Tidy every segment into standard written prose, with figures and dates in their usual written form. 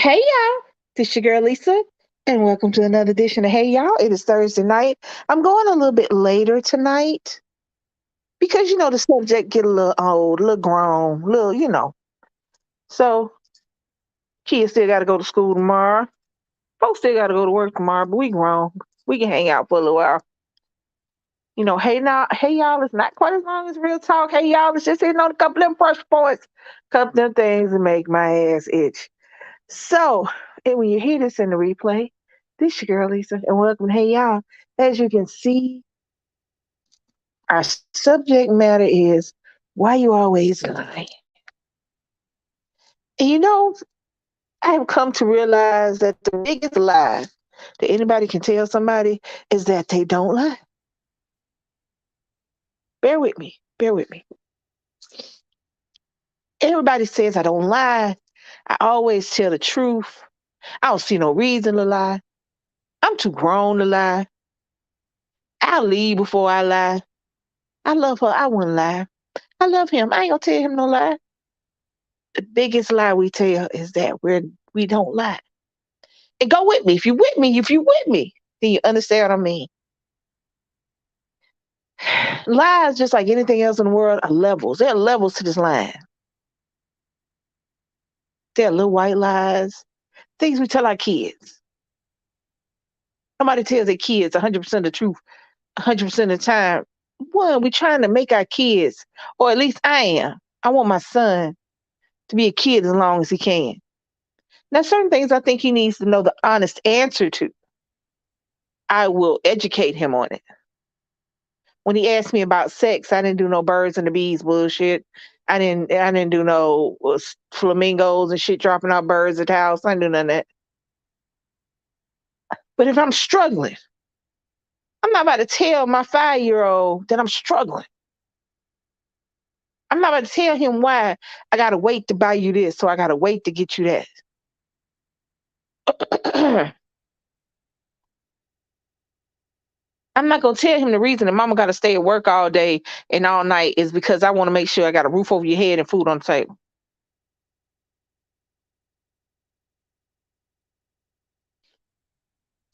Hey y'all, this your girl Lisa, and welcome to another edition of Hey Y'all. It is Thursday night. I'm going a little bit later tonight because the subject get a little old, a little grown, a little So kids still got to go to school tomorrow. Folks still got to go to work tomorrow, but we grown. We can hang out for a little while. Hey now, hey y'all, it's not quite as long as real talk. Hey y'all, it's just hitting on a couple of them pressure points, couple of them things that make my ass itch. So, and when you hear this in the replay, this your girl Lisa, and welcome. Hey y'all, as you can see, our subject matter is why you always lie. And I have come to realize that the biggest lie that anybody can tell somebody is that they don't lie. Bear with me. Bear with me. Everybody says I don't lie. I always tell the truth. I don't see no reason to lie. I'm too grown to lie. I'll leave before I lie. I love her. I wouldn't lie. I love him. I ain't gonna tell him no lie. The biggest lie we tell is that we don't lie. And go with me. If you with me, then you understand what I mean. Lies, just like anything else in the world, are levels. There are levels to this line. There are little white lies, things we tell our kids. Nobody tells their kids 100% the truth 100% of the time. One, we're trying to make our kids, or at least I am. I want my son to be a kid as long as he can. Now, certain things I think he needs to know the honest answer to. I will educate him on it. When he asked me about sex, I didn't do no birds and the bees bullshit. I didn't do no flamingos and shit dropping out birds at the house. I didn't do none of that. But if I'm struggling, I'm not about to tell my 5-year-old that I'm struggling. I'm not about to tell him why I gotta wait to buy you this, so I gotta wait to get you that. I'm not gonna tell him the reason that mama gotta stay at work all day and all night is because I want to make sure I got a roof over your head and food on the table.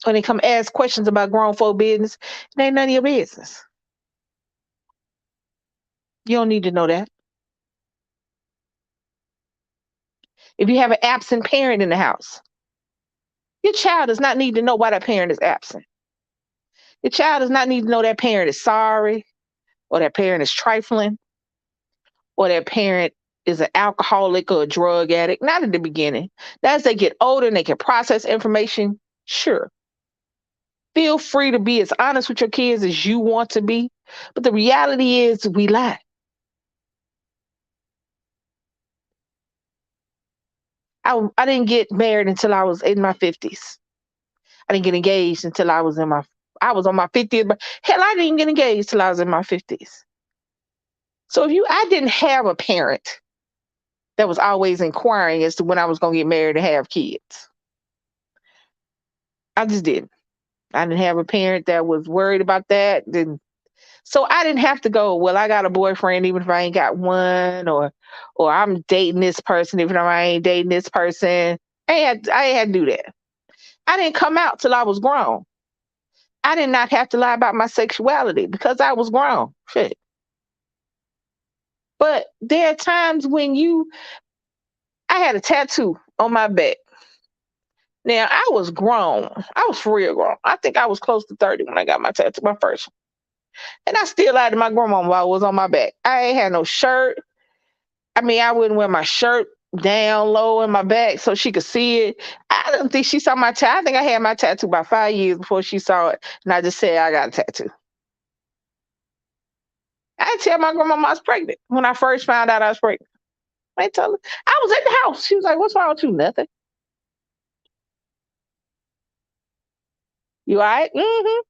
When they come ask questions about grown folk business, it ain't none of your business. You don't need to know that. If you have an absent parent in the house, your child does not need to know why that parent is absent. Your child does not need to know that parent is sorry, or that parent is trifling, or that parent is an alcoholic or a drug addict. Not at the beginning. As they get older and they can process information, sure. Feel free to be as honest with your kids as you want to be. But the reality is, we lie. I didn't get married until I was in my 50s. I didn't get engaged until I was on my 50th. But hell, I didn't get engaged till I was in my 50s. So I didn't have a parent that was always inquiring as to when I was going to get married and have kids. I just didn't. I didn't have a parent that was worried about that. So I didn't have to go, well, I got a boyfriend even if I ain't got one, or I'm dating this person even if I ain't dating this person. I ain't had to do that. I didn't come out till I was grown. I did not have to lie about my sexuality because I was grown. Shit. But there are times when I had a tattoo on my back. Now I was grown. I was for real grown. I think I was close to 30 when I got my tattoo, my first one. And I still lied to my grandma while I was on my back. I ain't had no shirt. I mean, I wouldn't wear my shirt down low in my back so she could see it. I don't think she saw my tattoo. I think I had my tattoo about 5 years before she saw it. And I just said, I got a tattoo. I didn't tell my grandma I was pregnant when I first found out I was pregnant. I didn't tell her. I was at the house. She was like, what's wrong with you? Nothing. You all right? Mm-hmm.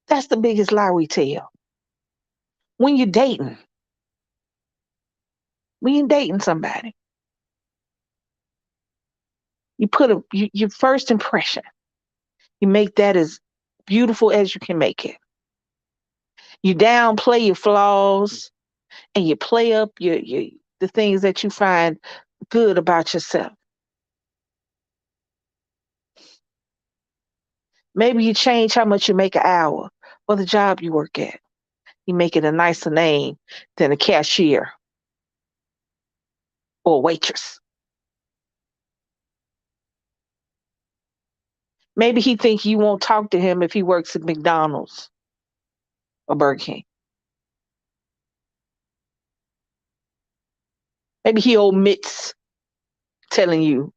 That's the biggest lie we tell. When you're dating, when you're dating somebody, your first impression, you make that as beautiful as you can make it. You downplay your flaws and you play up the things that you find good about yourself. Maybe you change how much you make an hour for the job you work at. You make it a nicer name than a cashier or a waitress. Maybe he think you won't talk to him if he works at McDonald's or Burger King. Maybe he omits telling you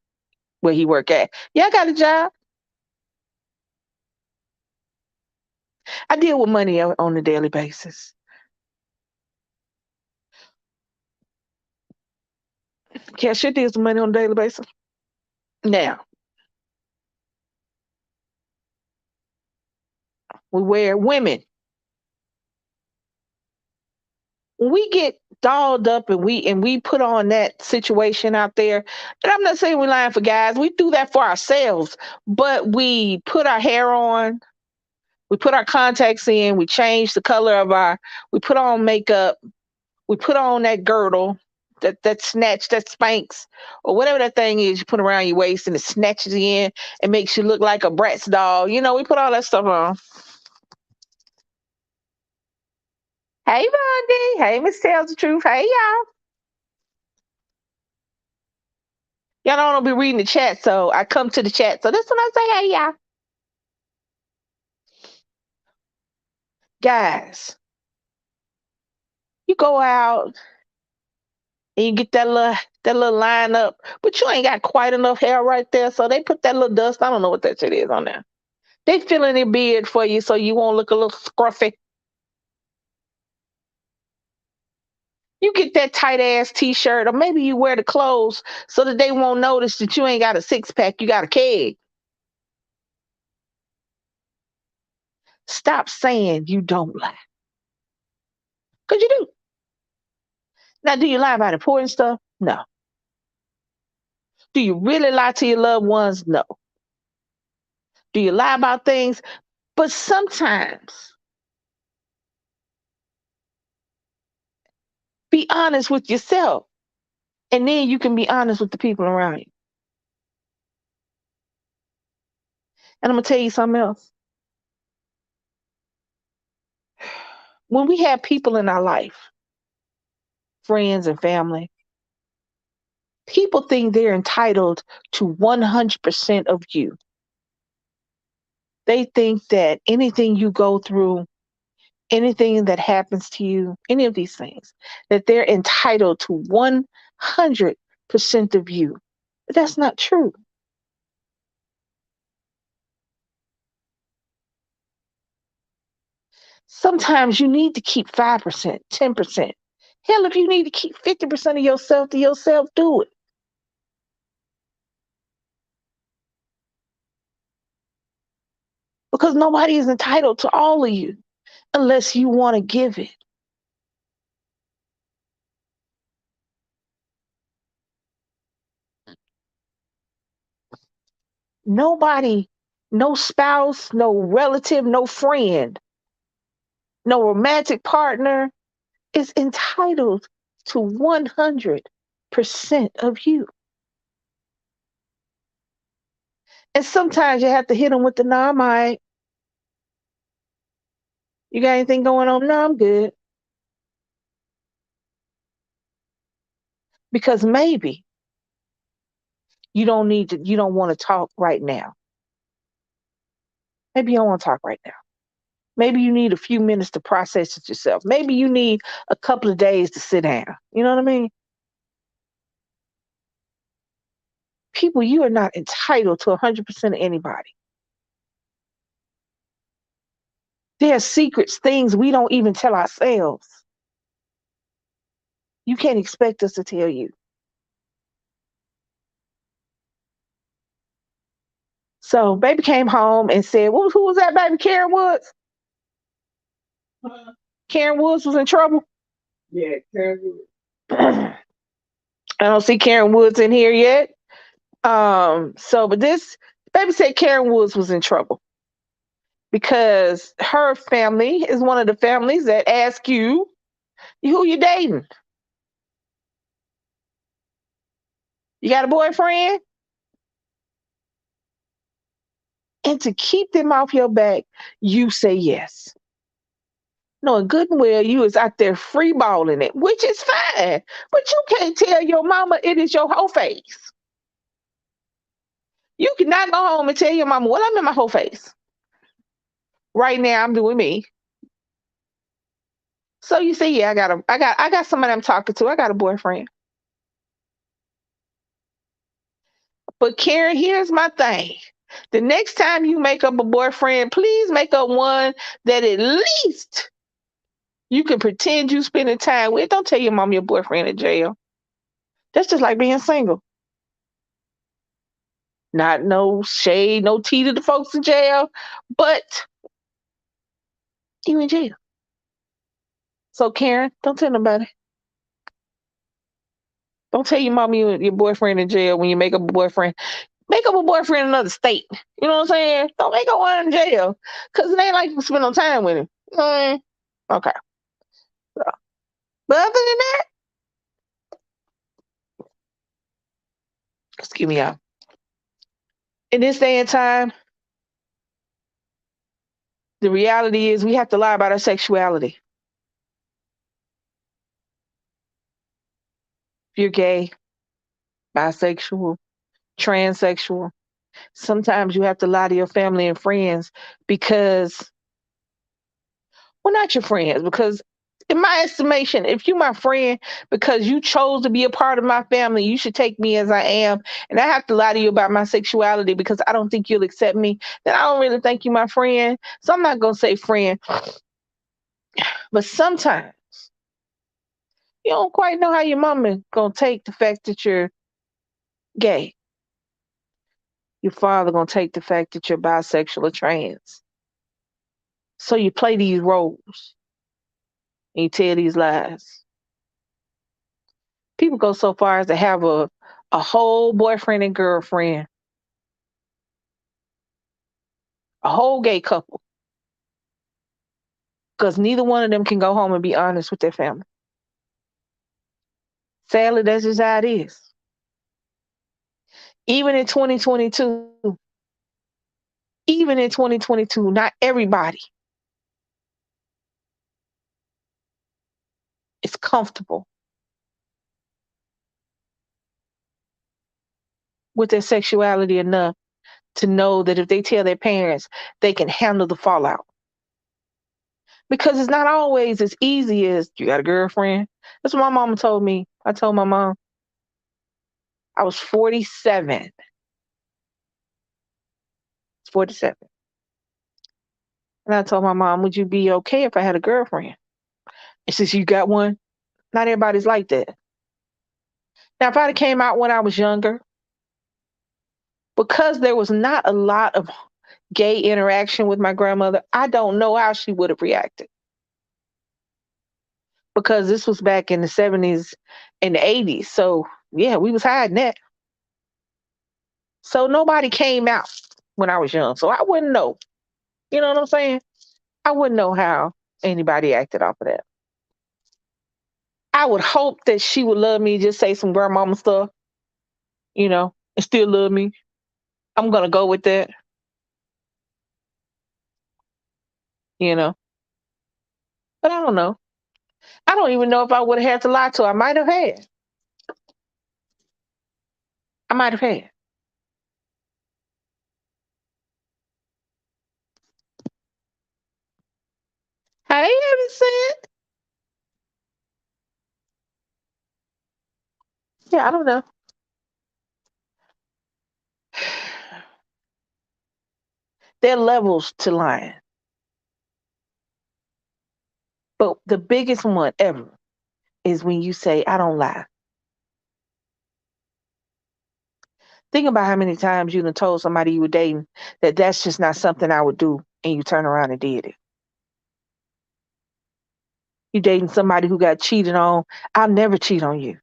where he work at. Yeah, I got a job. I deal with money on a daily basis. Cashier deals with money on a daily basis. Now, we wear women. When we get dolled up and we put on that situation out there, and I'm not saying we're lying for guys, we do that for ourselves, but we put our hair on, we put our contacts in, we change the color of we put on makeup, we put on that girdle, that snatch, that Spanx, or whatever that thing is you put around your waist and it snatches you in and makes you look like a Bratz doll. We put all that stuff on. Hey, Bundy. Hey, Miss Tells the Truth. Hey, y'all. Y'all don't want to be reading the chat, so I come to the chat. So this when I say, hey, y'all. Guys, you go out and you get that little line up, but you ain't got quite enough hair right there, so they put that little dust. I don't know what that shit is on there. They filling their beard for you so you won't look a little scruffy. You get that tight ass t-shirt, or maybe you wear the clothes so that they won't notice that you ain't got a six pack, you got a keg. Stop saying you don't lie. Because you do. Now, do you lie about important stuff? No. Do you really lie to your loved ones? No. Do you lie about things? But sometimes be honest with yourself. And then you can be honest with the people around you. And I'm going to tell you something else. When we have people in our life, friends and family, people think they're entitled to 100% of you. They think that anything you go through, anything that happens to you, any of these things, that they're entitled to 100% of you. But that's not true. Sometimes you need to keep 5%, 10%. Hell, if you need to keep 50% of yourself to yourself, do it. Because nobody is entitled to all of you unless you want to give it. Nobody, no spouse, no relative, no friend, no romantic partner is entitled to 100% of you. And sometimes you have to hit them with the, no, I'm all right. You got anything going on? No, I'm good. Because maybe you don't want to talk right now. Maybe you don't want to talk right now. Maybe you need a few minutes to process it yourself. Maybe you need a couple of days to sit down. You know what I mean? People, you are not entitled to 100% of anybody. There are secrets, things we don't even tell ourselves. You can't expect us to tell you. So baby came home and said, who was that, baby? Karen Woods? Karen Woods was in trouble? Yeah, Karen Woods. I don't see Karen Woods in here yet. But this baby said Karen Woods was in trouble because her family is one of the families that ask you Who you dating? You got a boyfriend? And to keep them off your back, you say yes. Knowing good and well you is out there free balling it, which is fine. But you can't tell your mama it is your whole face. You cannot go home and tell your mama, well, I'm in my whole face. Right now I'm doing me. So you say, yeah, I got somebody I'm talking to. I got a boyfriend. But Karen, here's my thing. The next time you make up a boyfriend, please make up one that at least you can pretend you spending time with. Don't tell your mom your boyfriend in jail. That's just like being single. Not no shade, no tea to the folks in jail, but you in jail. So Karen, don't tell nobody. Don't tell your mom your boyfriend in jail when you make up a boyfriend. Make up a boyfriend in another state. You know what I'm saying? Don't make up one in jail. Cause it ain't like you spend no time with him. Okay. So, but other than that, excuse me, y'all. In this day and time, the reality is we have to lie about our sexuality. If you're gay, bisexual, transsexual, sometimes you have to lie to your family and friends because, well, not your friends, because in my estimation, if you my friend because you chose to be a part of my family, you should take me as I am. And I have to lie to you about my sexuality because I don't think you'll accept me. Then I don't really think you my friend. So I'm not gonna say friend. But sometimes you don't quite know how your mama gonna take the fact that you're gay. Your father gonna take the fact that you're bisexual or trans. So you play these roles and you tell these lies. People go so far as to have a whole boyfriend and girlfriend, a whole gay couple, because neither one of them can go home and be honest with their family. Sadly, that's just how it is. Even in 2022, even in 2022, not everybody is comfortable with their sexuality enough to know that if they tell their parents, they can handle the fallout. Because it's not always as easy as you got a girlfriend. That's what my mama told me. I told my mom I was 47. 47. And I told my mom, would you be okay if I had a girlfriend? And since you got one, not everybody's like that. Now, if I'd have came out when I was younger, because there was not a lot of gay interaction with my grandmother, I don't know how she would have reacted. Because this was back in the 70s and the 80s. So, yeah, we was hiding that. So nobody came out when I was young. So I wouldn't know. You know what I'm saying? I wouldn't know how anybody acted off of that. I would hope that she would love me, just say some grandmama stuff, and still love me. I'm gonna go with that, you know. But I don't know. I don't even know if I would have had to lie to her. I might have had. I might have had. Hey, Innocent. Yeah, I don't know. There are levels to lying, but the biggest one ever is when you say, "I don't lie." Think about how many times you done told somebody you were dating that that's just not something I would do, and you turn around and did it. You dating somebody who got cheated on. I'll never cheat on you,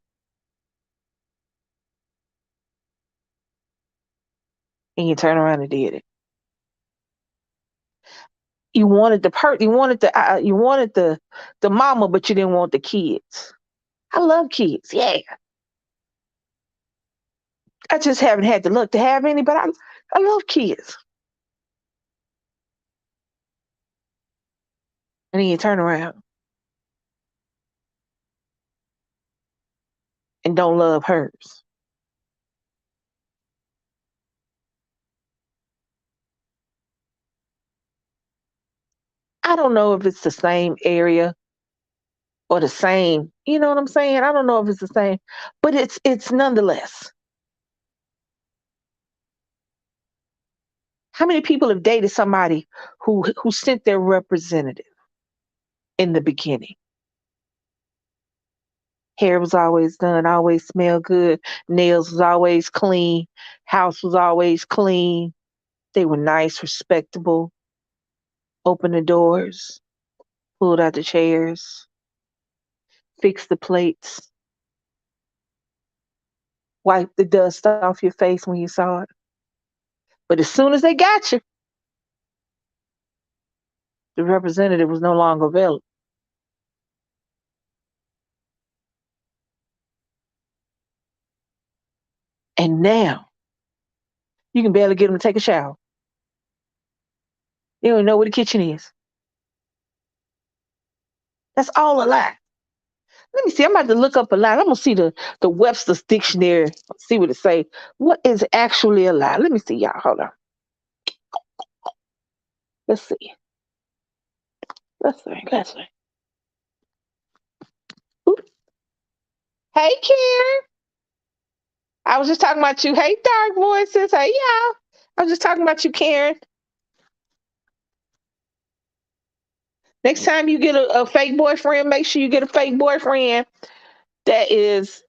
and you turn around and did it. You wanted you wanted the mama, but you didn't want the kids. I love kids, yeah. I just haven't had the luck to have any, but I love kids. And then you turn around and don't love hers. I don't know if it's the same area or the same, you know what I'm saying? I don't know if it's the same, but it's nonetheless. How many people have dated somebody who sent their representative in the beginning? Hair was always done, always smelled good, nails was always clean, house was always clean. They were nice, respectable, opened the doors, pulled out the chairs, fixed the plates, wiped the dust off your face when you saw it. But as soon as they got you, the representative was no longer available. And now you can barely get them to take a shower. You don't even know where the kitchen is. That's all a lie. Let me see. I'm about to look up a lie. I'm gonna see the Webster's dictionary. See what it say. What is actually a lie? Let me see, y'all. Hold on. Let's see. Let's see. Let's see. Oop. Hey, Karen. I was just talking about you. Hey, Dark Voices. Hey, y'all. I was just talking about you, Karen. Next time you get a fake boyfriend, make sure you get a fake boyfriend that is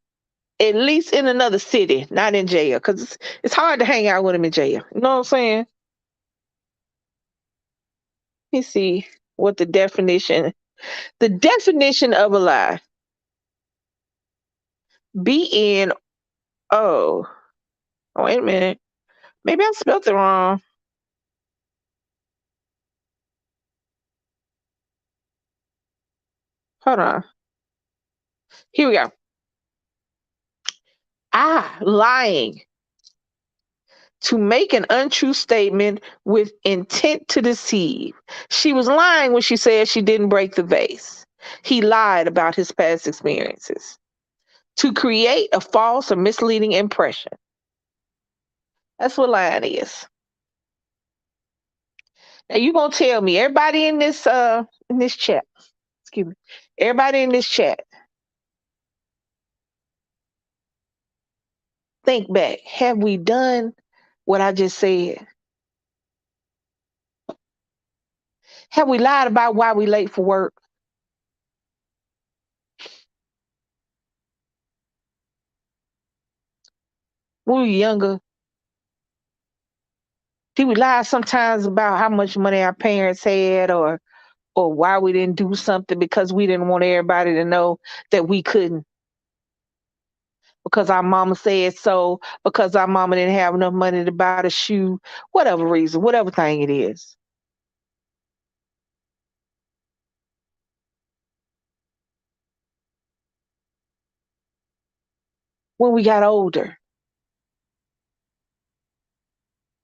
at least in another city, not in jail, because it's hard to hang out with him in jail. You know what I'm saying? Let me see what the definition of a lie. B N O. Oh, wait a minute. Maybe I spelled it wrong. Hold on. Here we go. Lying. To make an untrue statement with intent to deceive. She was lying when she said she didn't break the vase. He lied about his past experiences. To create a false or misleading impression. That's what lying is. Now you gonna tell me, everybody in this chat, excuse me, everybody in this chat, think back. Have we done what I just said? Have we lied about why we late for work? When we were younger, did we lie sometimes about how much money our parents had, or why we didn't do something because we didn't want everybody to know that we couldn't? Because our mama said so, because our mama didn't have enough money to buy the shoe, whatever reason, whatever thing it is. When we got older,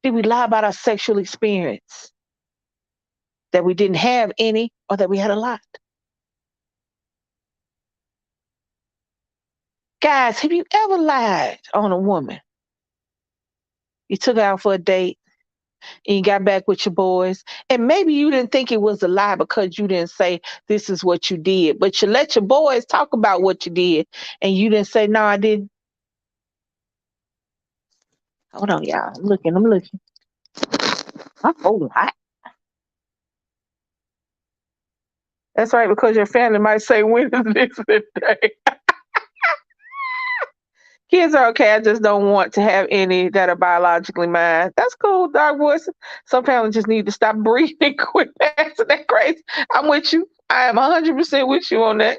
did we lie about our sexual experience? That we didn't have any or that we had a lot? Guys, have you ever lied on a woman? You took her out for a date and you got back with your boys, and maybe you didn't think it was a lie because you didn't say this is what you did, but you let your boys talk about what you did and you didn't say, no, I didn't. Hold on, y'all. I'm looking. My phone hot. That's right, because your family might say, when is this day? Kids are okay. I just don't want to have any that are biologically mine. That's cool, dark voice. Some families just need to stop breathing. Quit asking that crazy. I'm with you. I am 100% with you on that.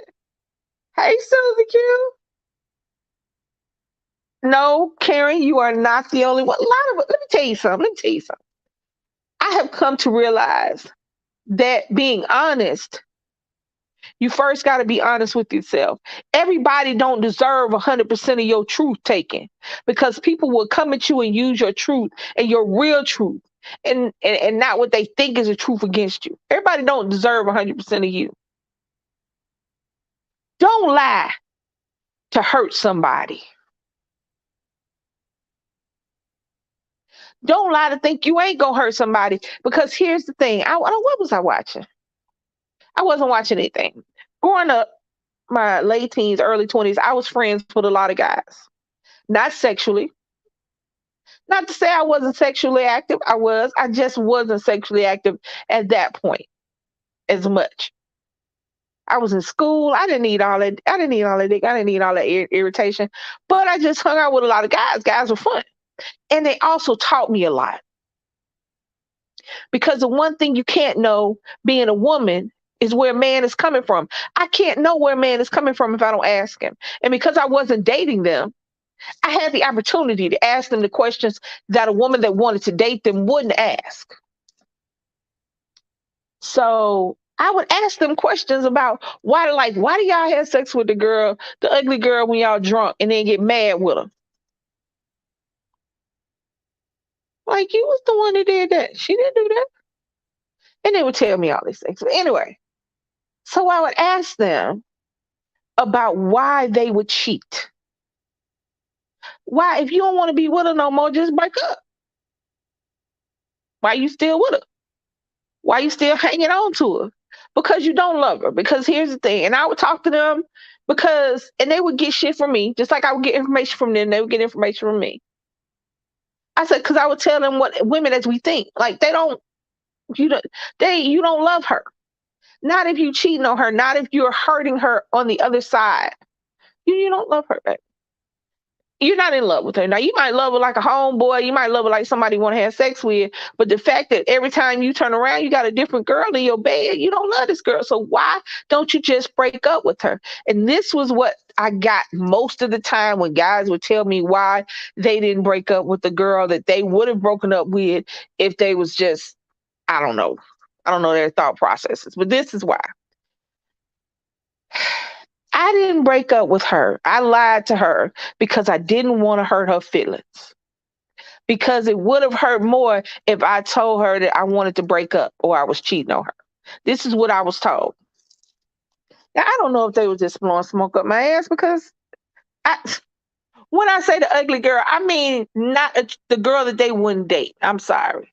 Hey, Susie Q. No, Karen, you are not the only one. A lot of, let me tell you something. I have come to realize that being honest, you first got to be honest with yourself. Everybody don't deserve 100% of your truth taken, because people will come at you and use your truth and your real truth, and not what they think is the truth against you. Everybody don't deserve 100% of you. Don't lie to hurt somebody. Don't lie to think you ain't gonna hurt somebody. Because here's the thing. What was I watching? I wasn't watching anything. Growing up, my late teens, early 20s, I was friends with a lot of guys. Not sexually. Not to say I wasn't sexually active. I was. I just wasn't sexually active at that point as much. I was in school. I didn't need all that. I didn't need all that dick. I didn't need all that irritation. But I just hung out with a lot of guys. Guys were fun. And they also taught me a lot. Because the one thing you can't know being a woman is where a man is coming from. I can't know where a man is coming from if I don't ask him. And because I wasn't dating them, I had the opportunity to ask them the questions that a woman that wanted to date them wouldn't ask. So I would ask them questions about why do y'all have sex with the ugly girl when y'all drunk and then get mad with her? Like, you was the one that did that. She didn't do that. And they would tell me all these things. But anyway, so I would ask them about why they would cheat. Why, if you don't want to be with her no more, just break up. Why you still with her? Why you still hanging on to her? Because you don't love her. Because here's the thing, and I would talk to them and they would get shit from me, just like I would get information from them. They would get information from me. I said, because I would tell them what women as we think. Like, you don't love her. Not if you cheating on her. Not if you're hurting her on the other side. You don't love her, baby. You're not in love with her. Now, you might love her like a homeboy. You might love her like somebody you want to have sex with. But the fact that every time you turn around, you got a different girl in your bed, you don't love this girl. So why don't you just break up with her? And this was what I got most of the time when guys would tell me why they didn't break up with the girl that they would have broken up with if they was just, I don't know. I don't know their thought processes. But this is why. I didn't break up with her. I lied to her because I didn't want to hurt her feelings. Because it would have hurt more if I told her that I wanted to break up or I was cheating on her. This is what I was told. Now, I don't know if they were just blowing smoke up my ass, because I, when I say the ugly girl, I mean not the girl that they wouldn't date. I'm sorry.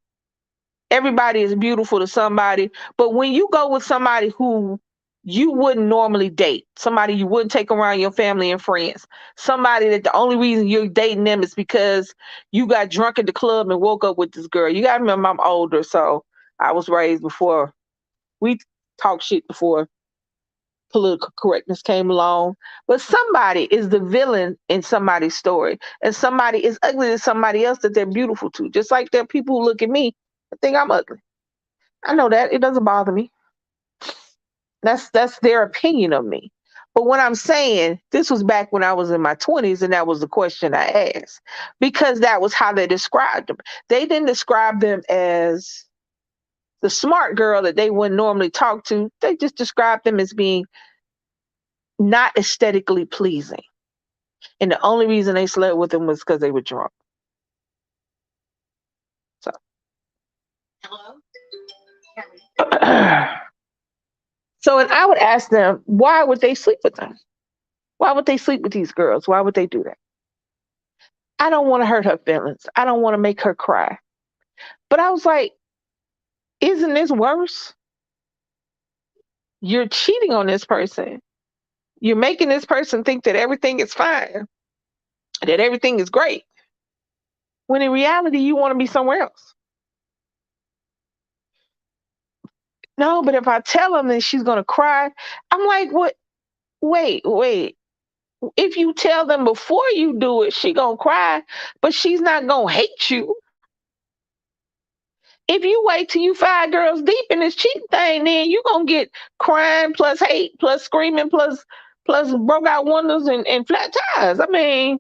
Everybody is beautiful to somebody, but when you go with somebody who you wouldn't normally date, somebody you wouldn't take around your family and friends, somebody that the only reason you're dating them is because you got drunk at the club and woke up with this girl. You got to remember, I'm older, so I was raised before we talked shit, before political correctness came along. But somebody is the villain in somebody's story, and somebody is ugly to somebody else that they're beautiful to. Just like there are people who look at me and think I'm ugly. I know that. It doesn't bother me. That's their opinion of me. But what I'm saying, this was back when I was in my 20s, and that was the question I asked, because that was how they described them. They didn't describe them as the smart girl that they wouldn't normally talk to. They just described them as being not aesthetically pleasing. And the only reason they slept with them was because they were drunk. So. So, and I would ask them, why would they sleep with them? Why would they sleep with these girls? Why would they do that? I don't want to hurt her feelings. I don't want to make her cry. But I was like, isn't this worse? You're cheating on this person. You're making this person think that everything is fine, that everything is great, when in reality, you want to be somewhere else. No, but if I tell them, then she's going to cry. I'm like, what? Wait. If you tell them before you do it, she going to cry, but she's not going to hate you. If you wait till you 5 girls deep in this cheating thing, then you gonna get crying plus hate plus screaming plus broke out windows and flat tires. I mean,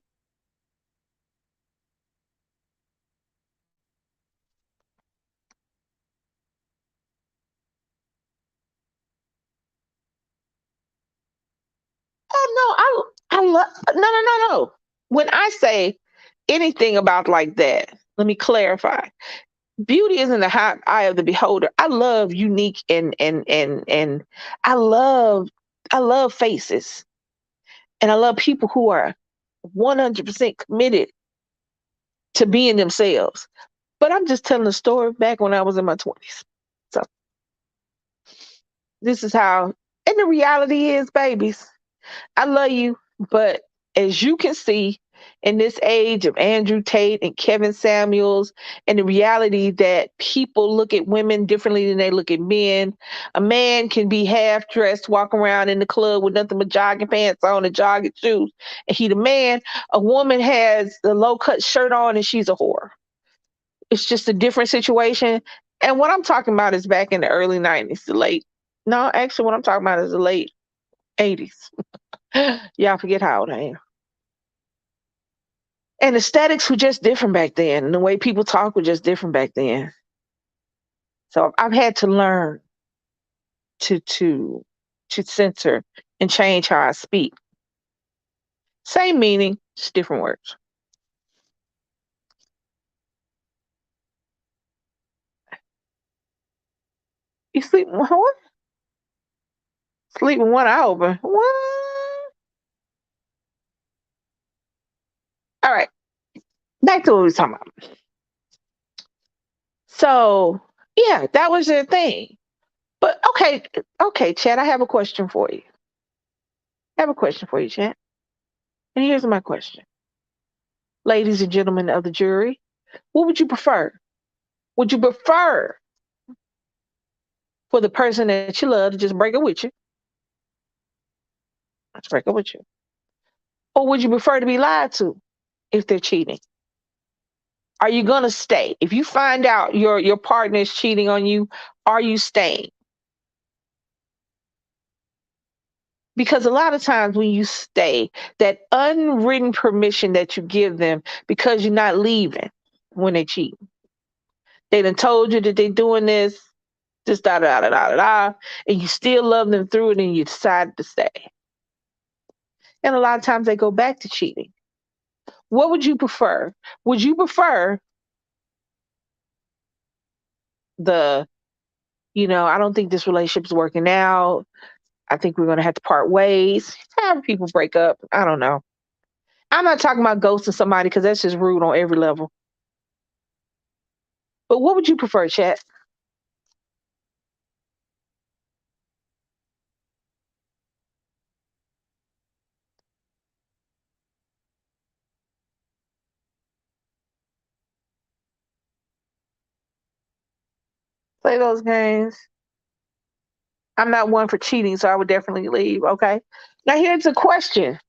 No. When I say anything about like that, let me clarify. Beauty is in the eye of the beholder. I love unique and I love I love faces, and I love people who are 100% committed to being themselves. But I'm just telling a story back when I was in my 20s. So this is how, and the reality is, babies, I love you, but as you can see, in this age of Andrew Tate and Kevin Samuels, and the reality that people look at women differently than they look at men. A man can be half dressed, walk around in the club with nothing but jogging pants on and jogging shoes, and he the man. A woman has the low cut shirt on and she's a whore. It's just a different situation. And what I'm talking about is back in the early 90s, the late. No, actually, what I'm talking about is the late 80s. Y'all forget how old I am. And aesthetics were just different back then. And the way people talk were just different back then. So I've had to learn to to to censor and change how I speak. Same meaning, just different words. You sleep what? Sleeping one eye open. What? All right. Back to what we was talking about. So yeah, that was the thing. But okay, Chad, I have a question for you. I have a question for you, Chad. And here's my question. Ladies and gentlemen of the jury, what would you prefer? Would you prefer for the person that you love to just break up with you? Let's break up with you. Or would you prefer to be lied to if they're cheating? Are you gonna stay? If you find out your partner is cheating on you, are you staying? Because a lot of times when you stay, that unwritten permission that you give them because you're not leaving when they cheat. They done told you that they're doing this da da da da da da, and you still love them through it, and you decide to stay. And a lot of times they go back to cheating. What would you prefer? Would you prefer the, I don't think this relationship is working out. I think we're gonna have to part ways. However people break up, I don't know. I'm not talking about ghosting somebody because that's just rude on every level. But what would you prefer, chat? Play those games. I'm not one for cheating, so I would definitely leave. Okay. Now here's a question.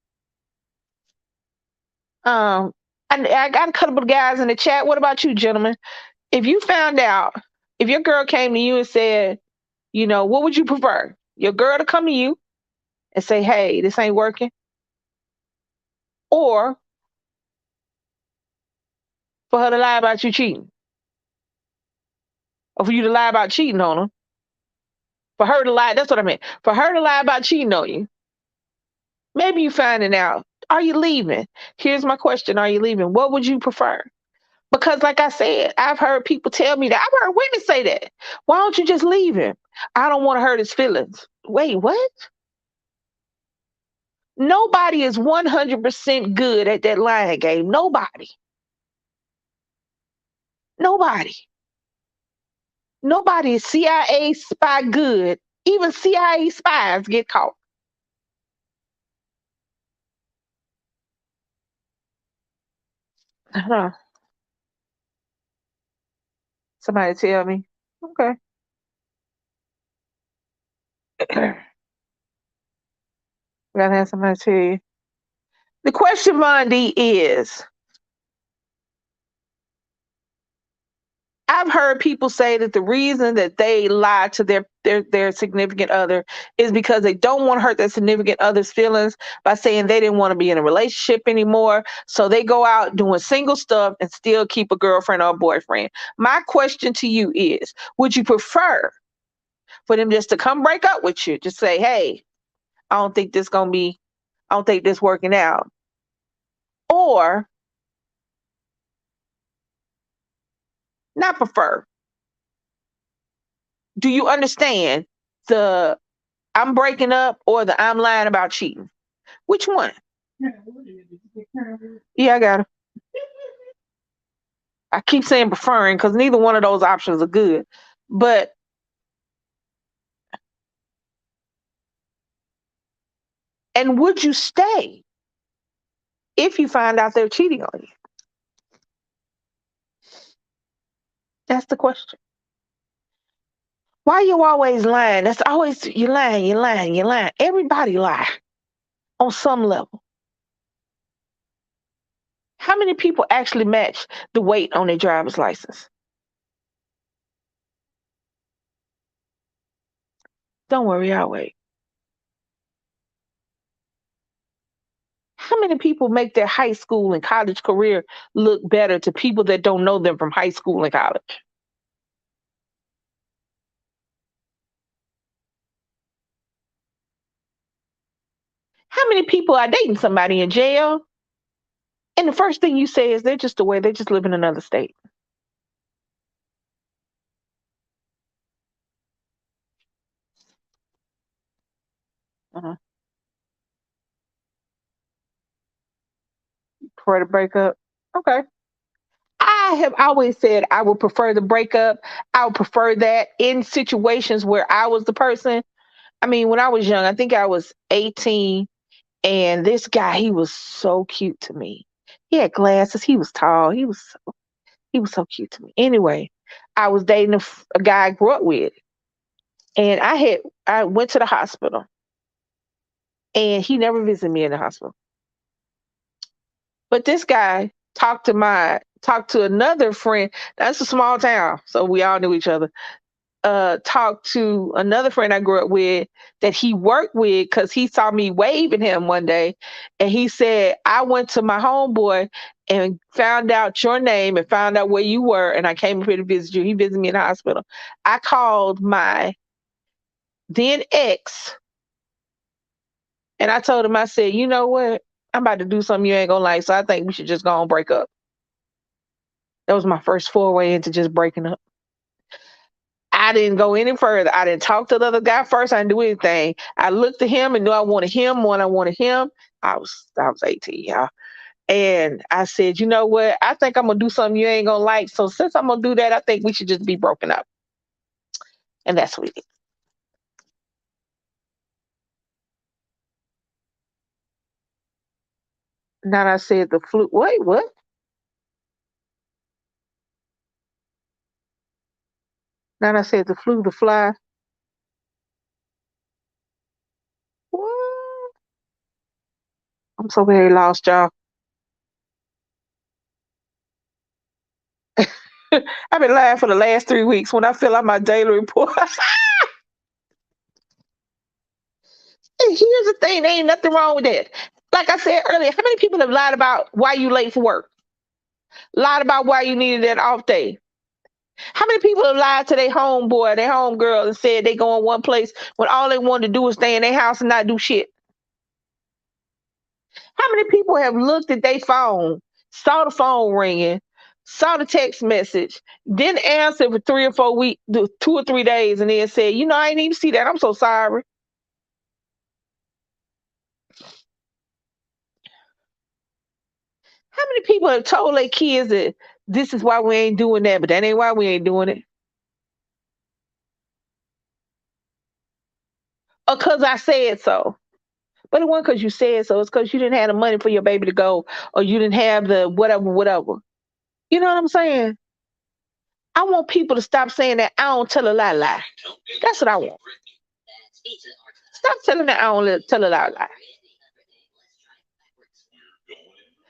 Um, I got a couple of guys in the chat. What about you, gentlemen? If you found out, if your girl came to you and said, what would you prefer? Your girl to come to you and say, "Hey, this ain't working," or for her to lie about you cheating, or for you to lie about cheating on her? For her to lie, that's what I meant. For her to lie about cheating on you. Maybe you finding out. Are you leaving? Here's my question. Are you leaving? What would you prefer? Because like I said, I've heard people tell me that. I've heard women say that. Why don't you just leave him? I don't want to hurt his feelings. Wait, what? Nobody is 100% good at that lying game. Nobody. Nobody. Nobody is CIA spy good. Even CIA spies get caught. Huh. Somebody tell me. Okay. Gotta have somebody tell you. The question, Mondi, is I've heard people say that the reason that they lie to their significant other is because they don't want to hurt their significant other's feelings by saying they didn't want to be in a relationship anymore. So they go out doing single stuff and still keep a girlfriend or a boyfriend. My question to you is, would you prefer for them just to come break up with you? Just say, "Hey, I don't think this gonna be I don't think this working out. Or not prefer. Do you understand the I'm breaking up or the I'm lying about cheating? Which one? Yeah, I got it. I keep saying preferring because neither one of those options are good. But and would you stay if you find out they're cheating on you? That's the question. Why you always lying? That's always you lying, you lying, you lying. Everybody lie on some level. How many people actually match the weight on their driver's license? Don't worry, I'll wait. How many people make their high school and college career look better to people that don't know them from high school and college? How many people are dating somebody in jail? And the first thing you say is they're just away, they just live in another state. Uh-huh. Prefer to break up. Okay. I have always said I would prefer the breakup. I would prefer that in situations where I was the person. I mean, when I was young, I think I was 18, and this guy, he was so cute to me. He had glasses. He was tall. He was so cute to me. Anyway, I was dating a guy I grew up with, and I went to the hospital, and he never visited me in the hospital. But this guy talked to another friend. That's a small town, so we all knew each other. Talked to another friend I grew up with that he worked with because he saw me waving him one day, and he said, "I went to my homeboy and found out your name and found out where you were, and I came up here to visit you." He visited me in the hospital. I called my then ex, and I told him, I said, "You know what? I'm about to do something you ain't gonna like, so I think we should just go and break up." That was my first foray into just breaking up. I didn't go any further. I didn't talk to the other guy first. I didn't do anything. I looked at him and knew I wanted him when I wanted him. I was 18, y'all. And I said, you know what? I think I'm gonna do something you ain't gonna like. So since I'm gonna do that, I think we should just be broken up. And that's what we did. Now I said the flu. Wait, what? Now I said the flu, the fly. What? I'm so very lost, y'all. I've been lying for the last 3 weeks. When I fill out my daily report, and here's the thing, there ain't nothing wrong with that. Like I said earlier, how many people have lied about why you late for work? Lied about why you needed that off day? How many people have lied to their homeboy, their homegirl, and said they going one place when all they wanted to do was stay in their house and not do shit? How many people have looked at their phone, saw the phone ringing, saw the text message, didn't answer for 3 or 4 weeks, 2 or 3 days, and then said, I ain't even see that. I'm so sorry. How many people have told their kids that this is why we ain't doing that, but that ain't why we ain't doing it? Or because I said so. But it wasn't because you said so. It's because you didn't have the money for your baby to go, or you didn't have the whatever, whatever. You know what I'm saying? I want people to stop saying that I don't tell a lie. That's what I want. Stop telling that I don't tell a lie.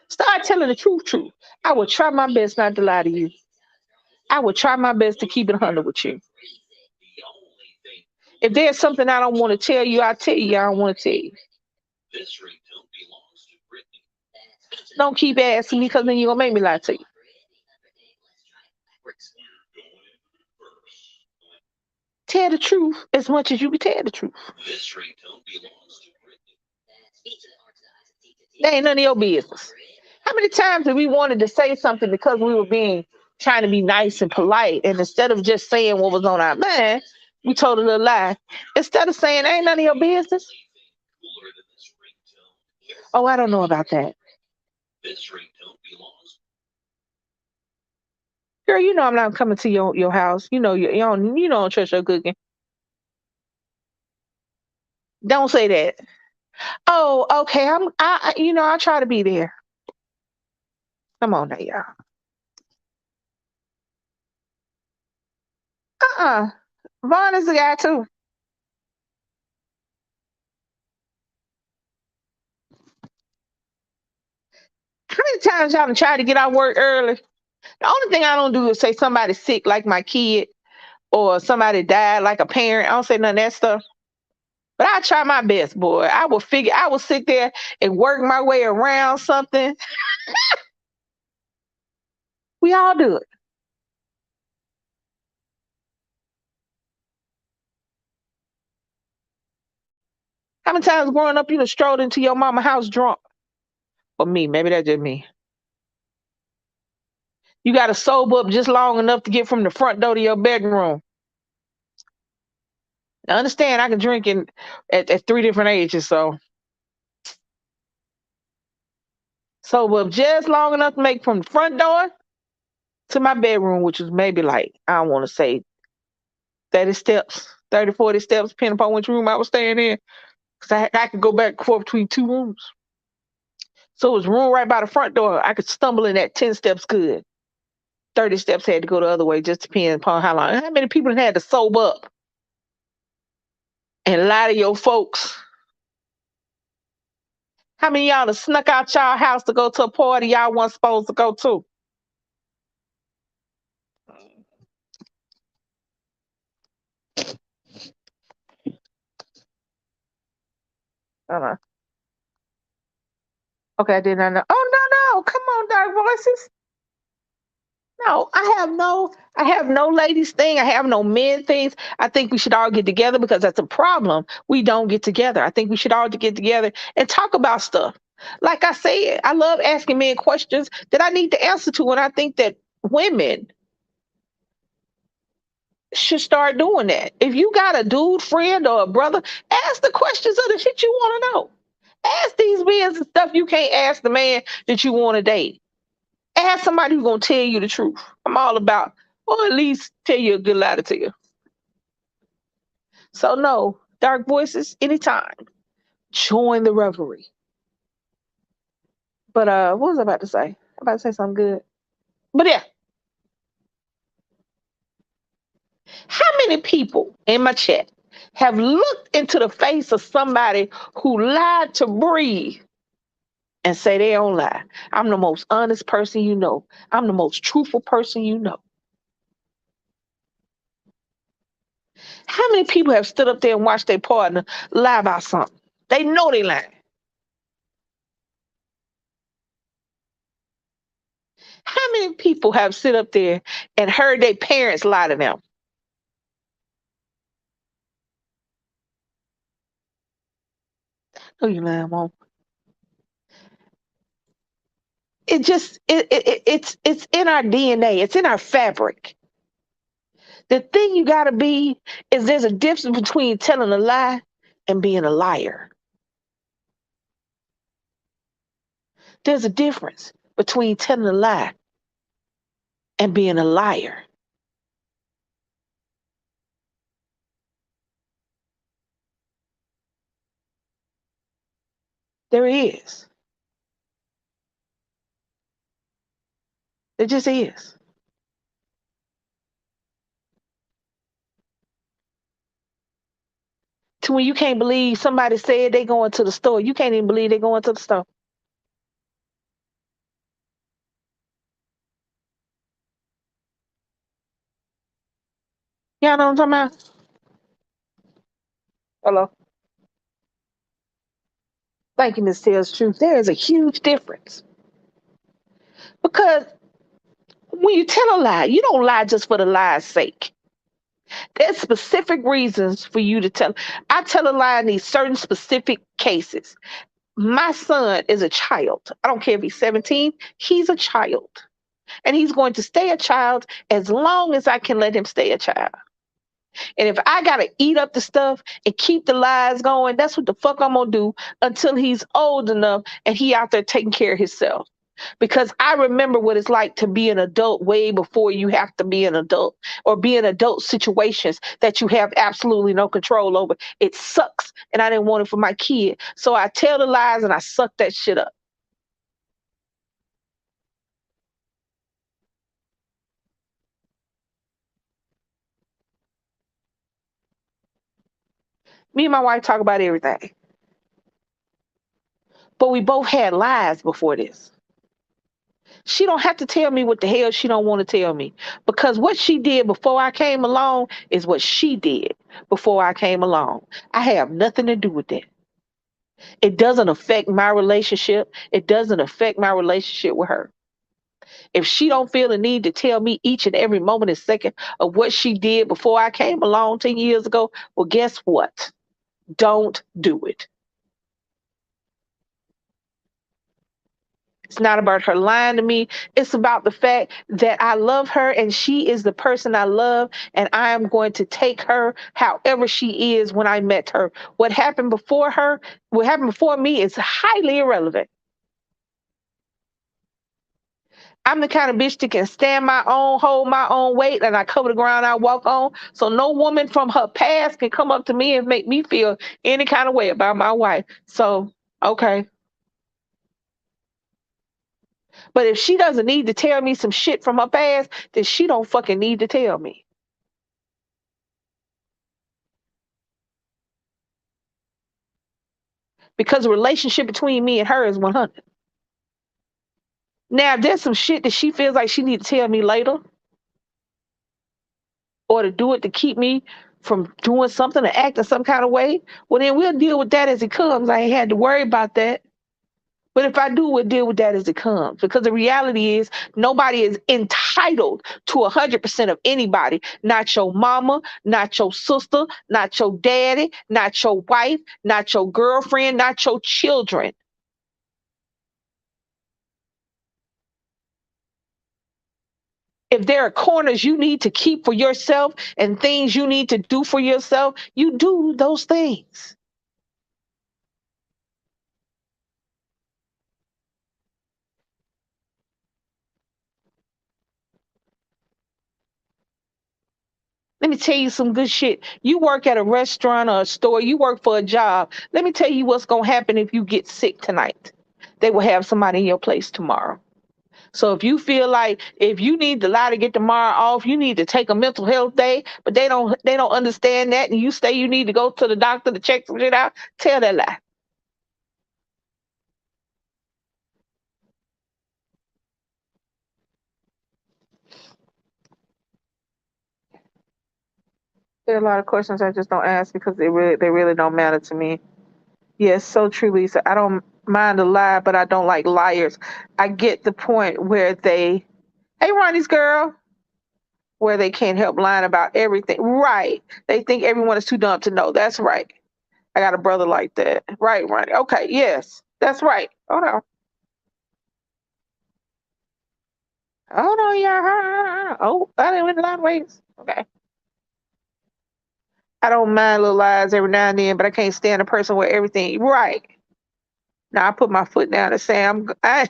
Start telling the truth. I will try my best not to lie to you. I will try my best to keep it 100 with you. If there's something I don't want to tell you, I'll tell you I don't want to tell you. Don't keep asking me because then you're going to make me lie to you. Tell the truth as much as you can tell the truth. That ain't none of your business. How many times have we wanted to say something because we were being trying to be nice and polite, and instead of just saying what was on our mind, we told a little lie. Instead of saying ain't none of your business. Oh, I don't know about that. Girl, you know I'm not coming to your house. You don't trust your cooking. Don't say that. Oh, okay. I'll try to be there. Come on now, y'all. Uh-uh. Vaughn is the guy too. How many times y'all done tried to get out work early? The only thing I don't do is say somebody's sick like my kid or somebody died like a parent. I don't say none of that stuff. But I try my best, boy. I will sit there and work my way around something. We all do it. How many times growing up you done strolled into your mama house drunk? Or me, maybe that's just me. You gotta sober up just long enough to get from the front door to your bedroom. Now understand I can drink at three different ages, so sober up just long enough to make from the front door to my bedroom, which was maybe like, I don't want to say 30 steps, 30, 40 steps, depending upon which room I was staying in. Because I could go back and forth between two rooms. So it was room right by the front door. I could stumble in that 10 steps good. 30 steps had to go the other way, just depending upon how long. How many people had to sober up and lie to your folks? How many of y'all have snuck out y'all house to go to a party y'all weren't supposed to go to? Uh-huh. Okay, I did not know. Oh no, no, come on, dark voices. No, I have no ladies thing. I have no men things. I think we should all get together because that's a problem. We don't get together. I think we should all get together and talk about stuff. Like I said, I love asking men questions that I need to answer to, and I think that women should start doing that. If you got a dude friend or a brother, ask the questions of the shit you want to know. Ask these men and stuff you can't ask the man that you want to date. Ask somebody who's gonna tell you the truth. I'm all about, or at least tell you a good lie to tell you. So no, dark voices, anytime. Join the revelry. But what was I about to say? I'm about to say something good. But yeah, how many people in my chat have looked into the face of somebody who lied to breathe and say they don't lie? I'm the most honest person you know. I'm the most truthful person you know. How many people have stood up there and watched their partner lie about something? They know they lying. How many people have sit up there and heard their parents lie to them? Oh, you lying, mom. It's in our DNA. It's in our fabric. The thing you gotta be is there's a difference between telling a lie and being a liar. There's a difference between telling a lie and being a liar. There is. There just is. To when you can't believe somebody said they going to the store, you can't even believe they going to the store. Y'all know what I'm talking about? Hello. Thank you, Miss Tales Truth. There is a huge difference. Because when you tell a lie, you don't lie just for the lie's sake. There's specific reasons for you to tell. I tell a lie in these certain specific cases. My son is a child. I don't care if he's 17, he's a child. And he's going to stay a child as long as I can let him stay a child. And if I got to eat up the stuff and keep the lies going, that's what the fuck I'm going to do until he's old enough and he out there taking care of himself. Because I remember what it's like to be an adult way before you have to be an adult or be in adult situations that you have absolutely no control over. It sucks. And I didn't want it for my kid. So I tell the lies and I suck that shit up. Me and my wife talk about everything. But we both had lies before this. She don't have to tell me what the hell she don't want to tell me because what she did before I came along is what she did before I came along. I have nothing to do with that. It doesn't affect my relationship. It doesn't affect my relationship with her. If she don't feel the need to tell me each and every moment and second of what she did before I came along 10 years ago, well, guess what? Don't do it. It's not about her lying to me. It's about the fact that I love her and she is the person I love, and I am going to take her however she is when I met her. What happened before her, what happened before me is highly irrelevant. I'm the kind of bitch that can stand my own, hold my own weight, and I cover the ground I walk on. So no woman from her past can come up to me and make me feel any kind of way about my wife. So, okay. But if she doesn't need to tell me some shit from her past, then she don't fucking need to tell me. Because the relationship between me and her is 100. Now, if there's some shit that she feels like she need to tell me later or to do it to keep me from doing something or acting some kind of way, well, then we'll deal with that as it comes. I ain't had to worry about that. But if I do, we'll deal with that as it comes. Because the reality is, nobody is entitled to 100% of anybody. Not your mama, not your sister, not your daddy, not your wife, not your girlfriend, not your children. If there are corners you need to keep for yourself and things you need to do for yourself, you do those things. Let me tell you some good shit. You work at a restaurant or a store, you work for a job. Let me tell you what's going to happen if you get sick tonight. They will have somebody in your place tomorrow. So if you feel like if you need to lie to get tomorrow off, you need to take a mental health day, but they don't understand that and you say you need to go to the doctor to check some shit out, tell that lie. There are a lot of questions I just don't ask because they really don't matter to me. Yes, so true, Lisa. I don't mind a lie, but I don't like liars. I get the point where hey, Ronnie's girl, where they can't help lying about everything. Right. They think everyone is too dumb to know. That's right. I got a brother like that. Right, Ronnie. Okay, yes, that's right. Hold on. Hold on, y'all. Oh, I didn't win a lot of ways. Okay. I don't mind little lies every now and then, but I can't stand a person with everything. Right. Now I put my foot down and say I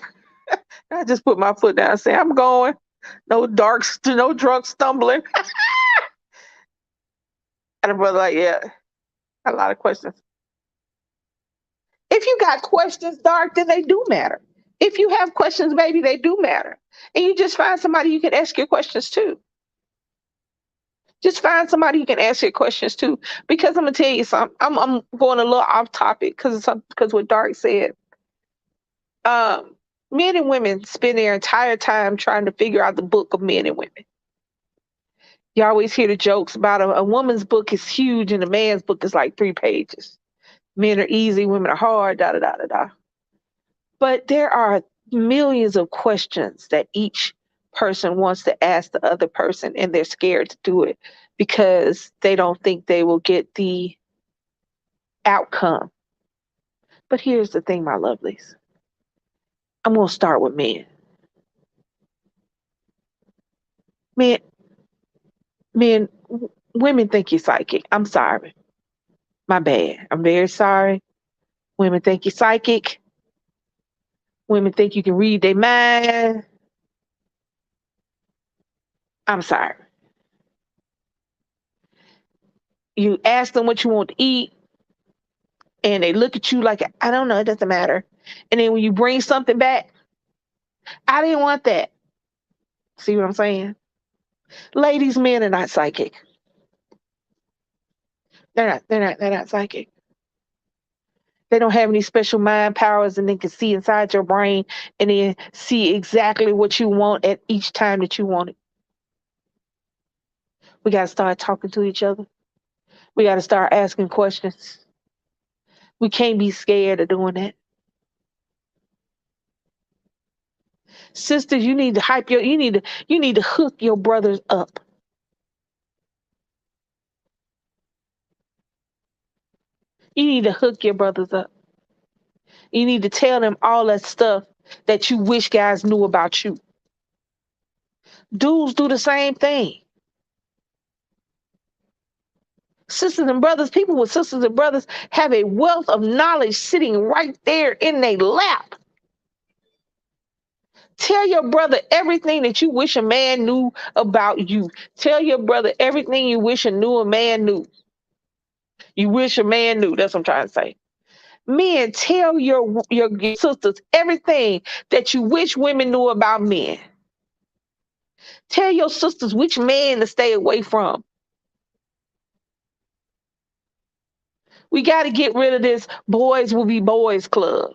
just put my foot down and say I'm going. No drunk stumbling. And a brother like, yeah, a lot of questions. If you got questions, Dark, then they do matter. If you have questions, baby, they do matter. And you just find somebody you can ask your questions to. Just find somebody you can ask your questions to. Because I'm gonna tell you something. I'm going a little off topic because what Dark said. Um, Men and women spend their entire time trying to figure out the book of men and women. You always hear the jokes about a woman's book is huge and a man's book is like 3 pages. Men are easy, women are hard, da da da da da. But there are millions of questions that each person wants to ask the other person, and they're scared to do it because they don't think they will get the outcome. But here's the thing, my lovelies. I'm going to start with men. Men, men, women think you're psychic. I'm sorry. My bad. I'm very sorry. Women think you're psychic. Women think you can read their mind. I'm sorry. You ask them what you want to eat, and they look at you like, I don't know, it doesn't matter. And then when you bring something back, I didn't want that. See what I'm saying? Ladies, men are not psychic. They're not psychic. They don't have any special mind powers and they can see inside your brain and then see exactly what you want at each time that you want it. We got to start talking to each other. We got to start asking questions. We can't be scared of doing that. Sisters, you need to you need to hook your brothers up. You need to hook your brothers up. You need to tell them all that stuff that you wish guys knew about you. Dudes do the same thing. Sisters and brothers, people with sisters and brothers have a wealth of knowledge sitting right there in their lap. Tell your brother everything that you wish a man knew about you. Tell your brother everything you wish a man knew. You wish a man knew. That's what I'm trying to say. Men, tell your sisters everything that you wish women knew about men. Tell your sisters which man to stay away from. We got to get rid of this boys will be boys club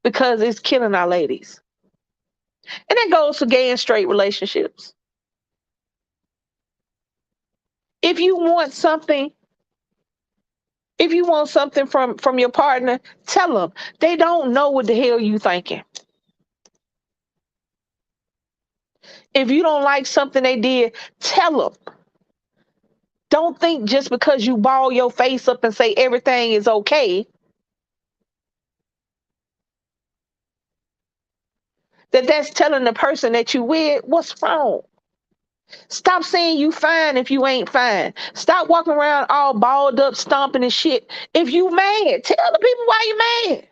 because it's killing our ladies. And that goes for gay and straight relationships. If you want something, if you want something from your partner, tell them. They don't know what the hell you thinking. If you don't like something they did, tell them. Don't think just because you ball your face up and say everything is okay that that's telling the person that you with what's wrong. Stop saying you fine if you ain't fine. Stop walking around all balled up, stomping and shit. If you mad, tell the people why you mad.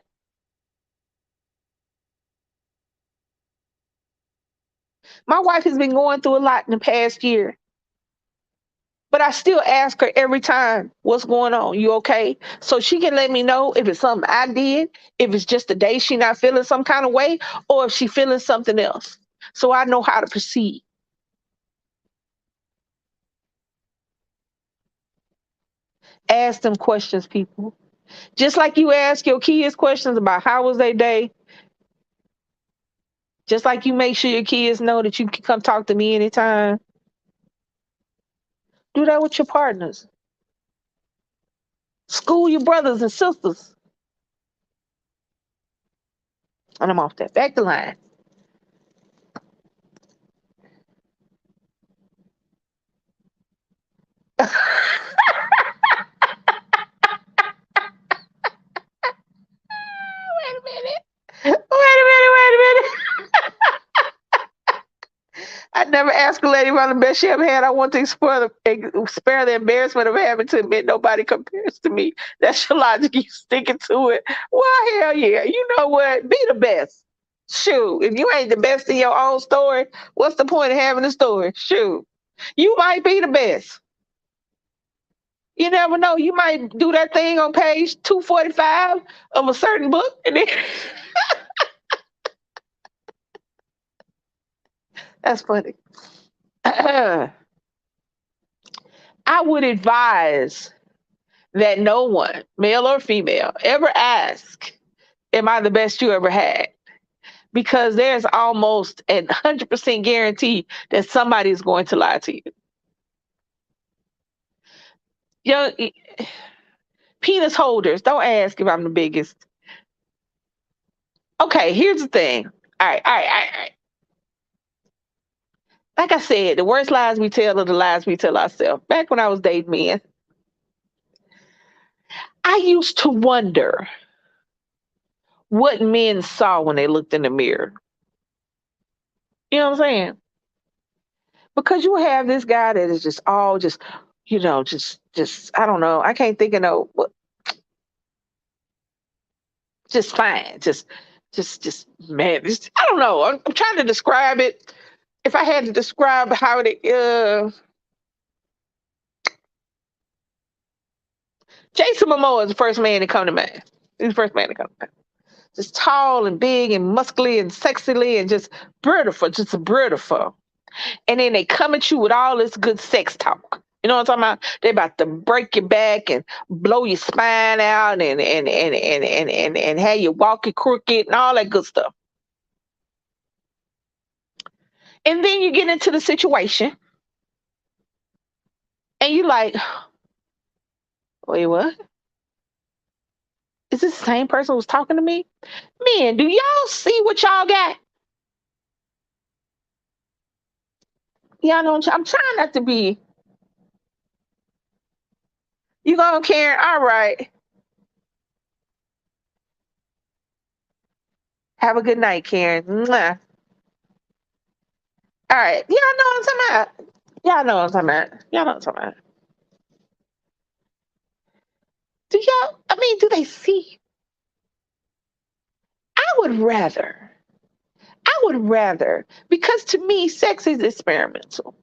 My wife has been going through a lot in the past year, but I still ask her every time, what's going on? You okay? So she can let me know if it's something I did, if it's just a day she not feeling some kind of way, or if she feeling something else. So I know how to proceed. Ask them questions, people. Just like you ask your kids questions about how was their day, just like you make sure your kids know that you can come talk to me anytime. Do that with your partners. School your brothers and sisters. And I'm off that. Back to line. Wait a minute. Wait a minute. I never asked a lady about the best she ever had. I want to spare the embarrassment of having to admit nobody compares to me. That's your logic. You sticking to it. Well, hell yeah. You know what? Be the best. Shoot. If you ain't the best in your own story, what's the point of having a story? Shoot. You might be the best. You never know. You might do that thing on page 245 of a certain book. And then that's funny. I would advise that no one, male or female, ever ask, am I the best you ever had? Because there's almost a 100% guarantee that somebody is going to lie to you. Young penis holders, don't ask if I'm the biggest. Okay, here's the thing. All right. Like I said, the worst lies we tell are the lies we tell ourselves. Back when I was dating men, I used to wonder what men saw when they looked in the mirror. You know what I'm saying? Because you have this guy that is just all just, just I don't know. I can't think of no, just fine, just man. I don't know. I'm trying to describe it. If I had to describe how it, Jason Momoa is the first man to come to mind. He's the first man to come to mind. Just tall and big and muscly and sexily and just beautiful, just beautiful. And then they come at you with all this good sex talk. You know what I'm talking about? They're about to break your back and blow your spine out and have you walking crooked and all that good stuff. And then you get into the situation and you like, wait, what? Is this the same person who was talking to me? Man, do y'all see what y'all got? Y'all know I'm trying not to be. You going, Karen? All right. Have a good night, Karen. Mwah. All right. Y'all know what I'm talking about. Y'all know what I'm talking about. Y'all know what I'm talking about. Do y'all, I mean, do they see? Would rather, I would rather, because to me, sex is experimental.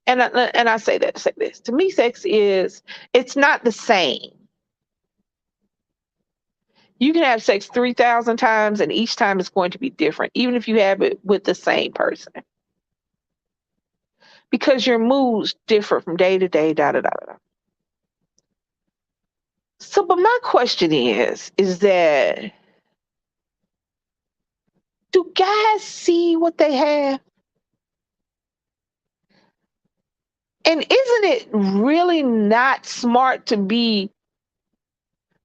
And I say that to say this. To me, sex is, it's not the same. You can have sex 3,000 times and each time it's going to be different, even if you have it with the same person. Because your moods differ from day to day, da da da da. So, but my question is that do guys see what they have? And isn't it really not smart to be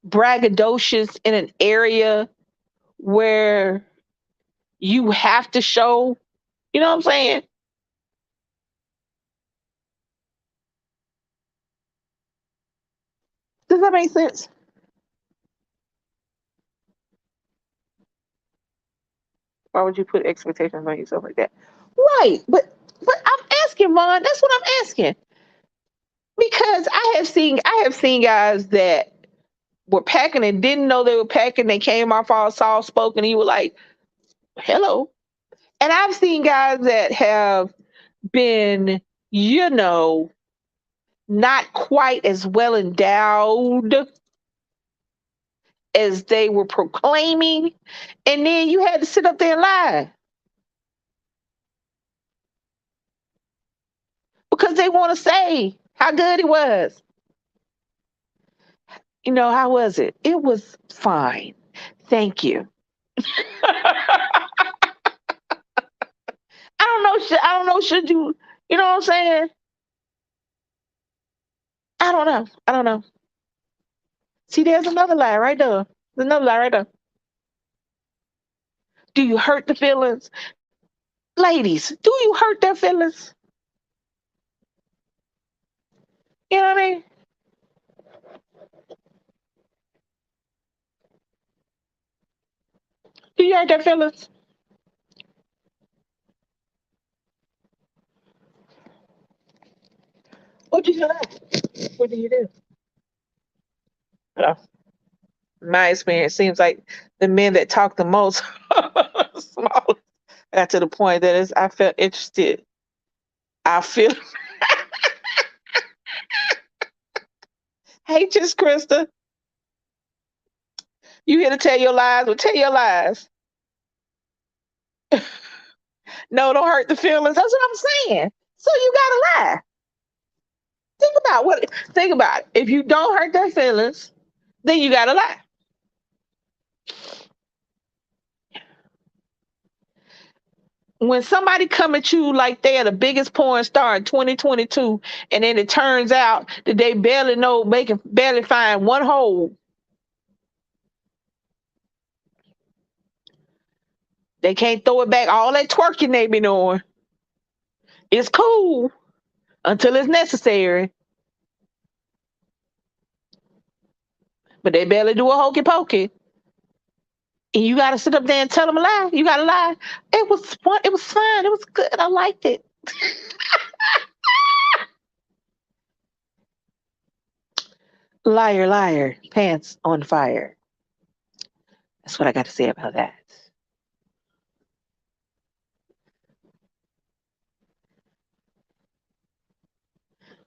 braggadocious in an area where you have to show, you know what I'm saying? Does that make sense? Why would you put expectations on yourself like that? Right, but I'm asking, Vaughn. That's what I'm asking because I have seen guys that were packing and didn't know they were packing. They came off all soft spoken, and you were like, "Hello." And I've seen guys that have been, you know, not quite as well endowed as they were proclaiming, and then you had to sit up there and lie because they want to say how good it was. You know, how was it? It was fine. Thank you. I don't know. I don't know. Should you? You know what I'm saying? I don't know. I don't know. See, there's another lie right there. There's another lie right there. Do you hurt the feelings, ladies? Do you hurt their feelings? You know what I mean? Do you hurt their feelings? What do you do? What do you do? Uh, My experience seems like the men that talk the most small got to the point that is I felt interested. I feel hey just Krista, you here to tell your lies? Well tell your lies. No, don't hurt the feelings. That's what I'm saying. So you gotta lie. Think about it. If you don't hurt their feelings, then you gotta lie. When somebody come at you like they are the biggest porn star in 2022, and then it turns out that they barely know, they can barely find one hole, they can't throw it back. All that twerking they be doing, it's cool until it's necessary, but they barely do a hokey pokey. And you got to sit up there and tell them a lie. You got to lie. It was fun. It was fun. It was good. I liked it. Liar, liar, pants on fire. That's what I got to say about that.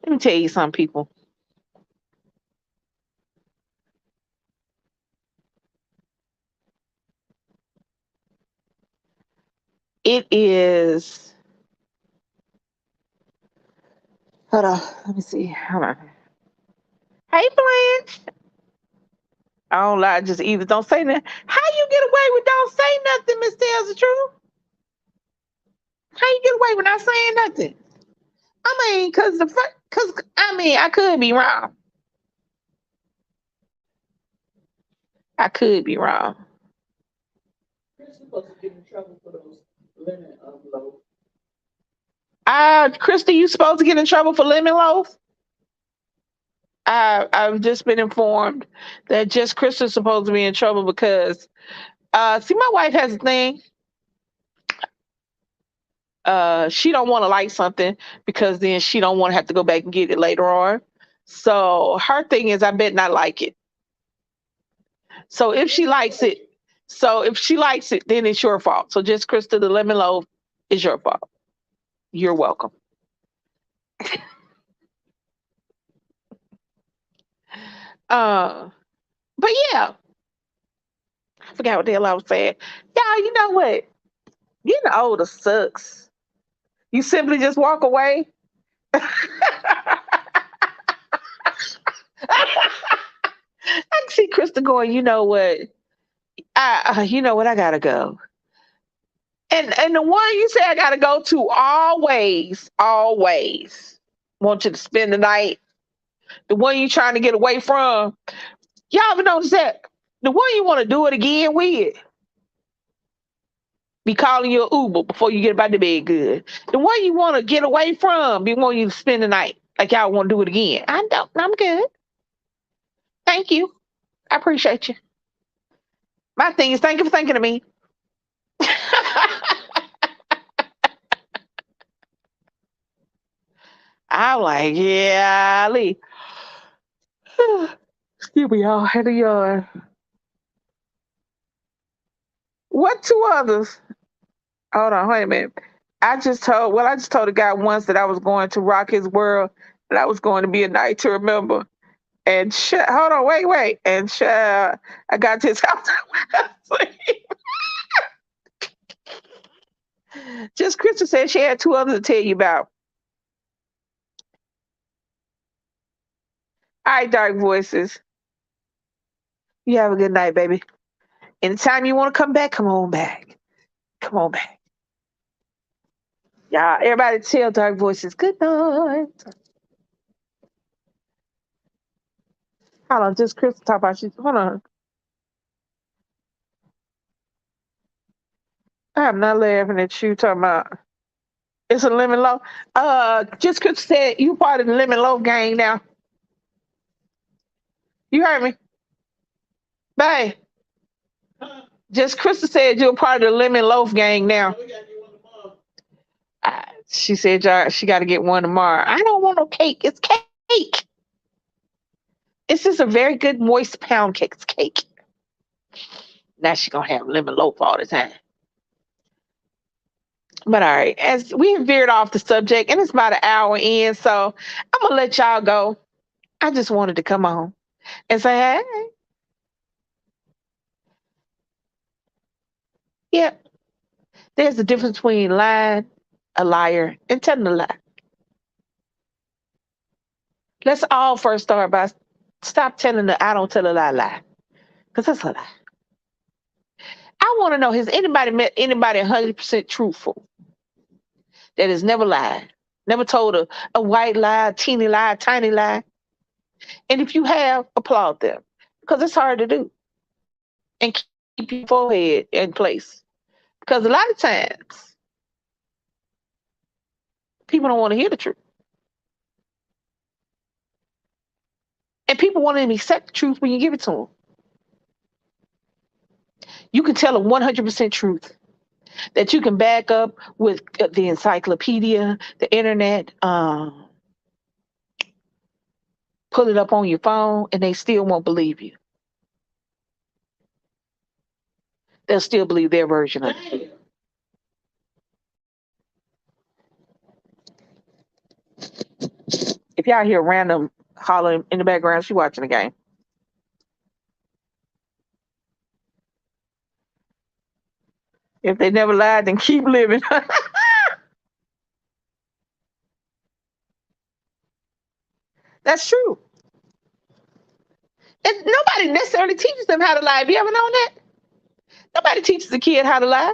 Let me tell you some people. It is. Hold on. Let me see. Hold on. Hey, Blanche. I don't lie. Just either don't say nothing. How you get away with don't say nothing, Miss Tells the truth? How you get away with not saying nothing? I mean, cause I mean, I could be wrong. I could be wrong. Krista, you supposed to get in trouble for lemon loaf? I've just been informed that just Krista's supposed to be in trouble because see, my wife has a thing. She don't want to like something because then she don't want to have to go back and get it later on. So her thing is, I bet not like it. So if she likes it, then it's your fault. So just Krista, the lemon loaf is your fault. You're welcome. Uh, but yeah, I forgot what the hell I was saying. Y'all, you know what? Getting older sucks. You simply just walk away. I can see Krista going, you know what? You know what? I gotta go. And the one you say I gotta go to always want you to spend the night. The one you trying to get away from. Y'all ever notice that? The one you want to do it again with be calling you an Uber before you get about the bed good. The one you want to get away from be wanting you to spend the night. Like y'all want to do it again. I don't. I'm good. Thank you. I appreciate you. My thing is thank you for thinking of me. I'm like, yeah, Lee. Excuse me, y'all. Had a yawn. What two others? Hold on, wait a minute. I just told a guy once that I was going to rock his world, that I was going to be a night to remember. And hold on, wait. And I got to his house. Just Krista said she had two others to tell you about. All right, Dark Voices. You have a good night, baby. Anytime you want to come back, come on back. Come on back. Y'all, everybody tell Dark Voices good night. Hold on, just Krista talk about you. Hold on. I'm not laughing at you talking about it's a lemon loaf. Just Krista said you part of the lemon loaf gang now. You heard me? Bye. Just Krista said you're part of the lemon loaf gang now. She said she got to get one tomorrow. I don't want no cake. It's cake. It's just a very good moist pound cake. It's cake. Now she gonna have lemon loaf all the time. But all right, as we have veered off the subject, and it's about an hour in, so I'm gonna let y'all go. I just wanted to come on and say, hey, yeah, there's a difference between lying, a liar, and telling a lie. Let's all first start by stop telling the I don't tell a lie, because that's a lie. I want to know, has anybody met anybody 100% truthful that has never lied, never told a white lie, a teeny lie, a tiny lie? And if you have, applaud them because it's hard to do and keep your forehead in place. Because a lot of times people don't want to hear the truth. And people want to accept the truth when you give it to them. You can tell a 100% truth that you can back up with the encyclopedia, the internet, pull it up on your phone, and they still won't believe you. They'll still believe their version of it. If y'all hear random hollering in the background, she watching the game. If they never lied, then keep living. That's true. And nobody necessarily teaches them how to lie. Have you ever known that? Nobody teaches a kid how to lie.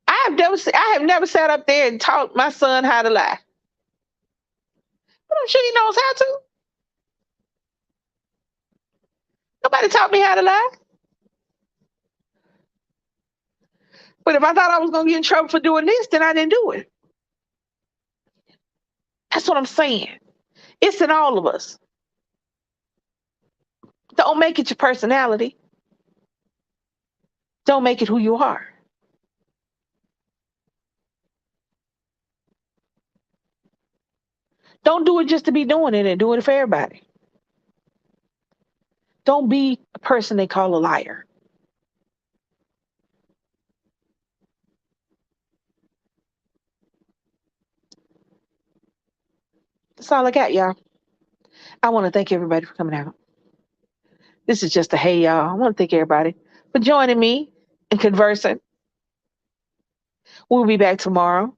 I have never sat up there and taught my son how to lie. But I'm sure he knows how to. Nobody taught me how to lie. But if I thought I was going to get in trouble for doing this, then I didn't do it. That's what I'm saying. It's in all of us. Don't make it your personality. Don't make it who you are. Don't do it just to be doing it and doing it for everybody. Don't be a person they call a liar. That's all I got, y'all. I want to thank everybody for coming out. This is just a hey, y'all. I want to thank everybody for joining me and conversing. We'll be back tomorrow.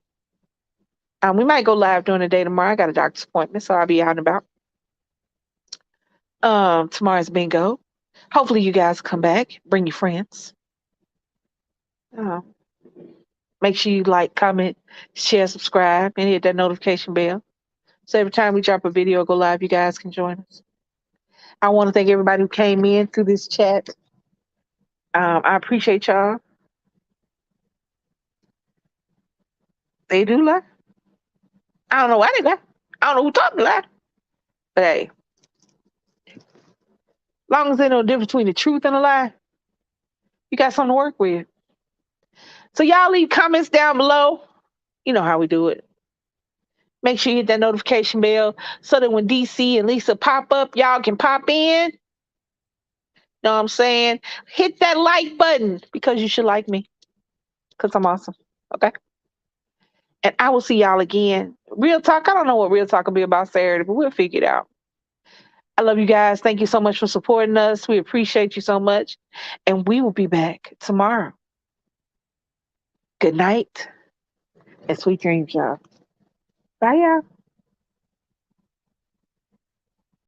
We might go live during the day tomorrow. I got a doctor's appointment, so I'll be out and about. Tomorrow's bingo. Hopefully you guys come back. Bring your friends. Make sure you like, comment, share, subscribe, and hit that notification bell. So every time we drop a video or go live, you guys can join us. I want to thank everybody who came in through this chat. I appreciate y'all. They do lie. I don't know why they lie. I don't know who taught them to lie. But hey, as long as they know the difference between the truth and a lie, you got something to work with. So y'all leave comments down below. You know how we do it. Make sure you hit that notification bell so that when DC and Lisa pop up, y'all can pop in. Know what I'm saying? Hit that like button because you should like me. Because I'm awesome. Okay? And I will see y'all again. Real talk. I don't know what real talk will be about Saturday, but we'll figure it out. I love you guys. Thank you so much for supporting us. We appreciate you so much. And we will be back tomorrow. Good night and sweet dreams, y'all. Bye, y'all.